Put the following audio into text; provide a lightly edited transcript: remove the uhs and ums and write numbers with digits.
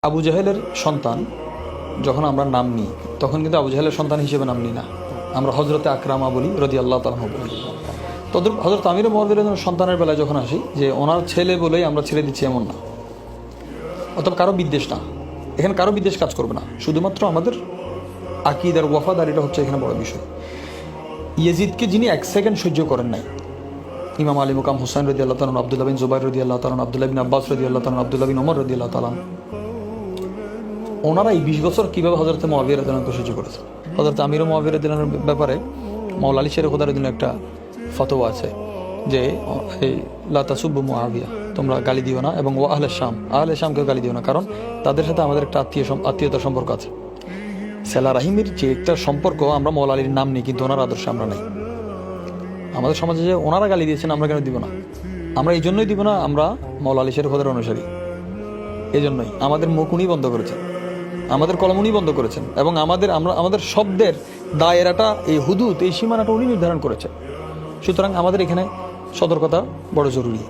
আবু জাহেলের সন্তান যখন আমরা নাম নিই তখন কিন্তু আবু জাহেলের সন্তান হিসেবে নাম নিই না, আমরা হজরতে আকরামা বলি, রাদিয়াল্লাহু তাআলা বলি। তদ্রুপ হজরত আমির মুআবিয়ার সন্তানের বেলায় যখন আসি যে ওনার ছেলে বলেই আমরা ছেড়ে দিচ্ছি এমন না, অথবা কারো বিদ্বেষ না, এখানে কারো বিদ্বেষ কাজ করবে না, শুধুমাত্র আমাদের আকীদার ওয়াফাদারিটা হচ্ছে এখানে বড় বিষয়। ইয়াজিদকে যিনি এক সেকেন্ড সহ্য করেন নাই, ইমাম আলী মুকাম হুসাইন রাদিয়াল্লাহু তাআলা, আব্দুল্লাহ বিন জুবাইর রাদিয়াল্লাহু তাআলা, আব্দুল্লাহ বিন আব্বাস রাদিয়াল্লাহু তাআলা, আব্দুল্লাহ বিন ওমর রাদিয়াল্লাহু তাআলা, ওনারা এই 20 বছর কীভাবে হজরত মুআবিয়া রাদিয়াল্লাহু আনহু সহ্য করেছে। হজরত আমির মুআবিয়া রাদিয়াল্লাহু আনহুর ব্যাপারে মাওলা আলী শের খোদার জন্য একটা ফতোয়া আছে যে এই লা তাসুব্বু মুআবিয়া, তোমরা গালি দিও না, এবং ও আহলে শামকেও গালি দিও না, কারণ তাদের সাথে আমাদের একটা আত্মীয়তার সম্পর্ক আছে। সেলা রাহিমের যে একটা সম্পর্ক, আমরা মাওলা আলীর নাম নিই কিন্তু ওনার আদর্শে আমরা নাই। আমাদের সমাজে যে ওনারা গালি দিয়েছেন আমরা কেন দিব না? আমরা এই জন্যই দিব না, আমরা মাওলা আলী শের খোদার অনুসারী, এই জন্যই আমাদের মুখ উনি বন্ধ করেছেন, আমাদের কলম উনি বন্ধ করেছেন, এবং আমাদের শব্দের দায়েরাটা, এই হুদুদ, এই সীমানাটা উনি নির্ধারণ করেছেন। সুতরাং আমাদের এখানে সতর্কতা বড় জরুরি।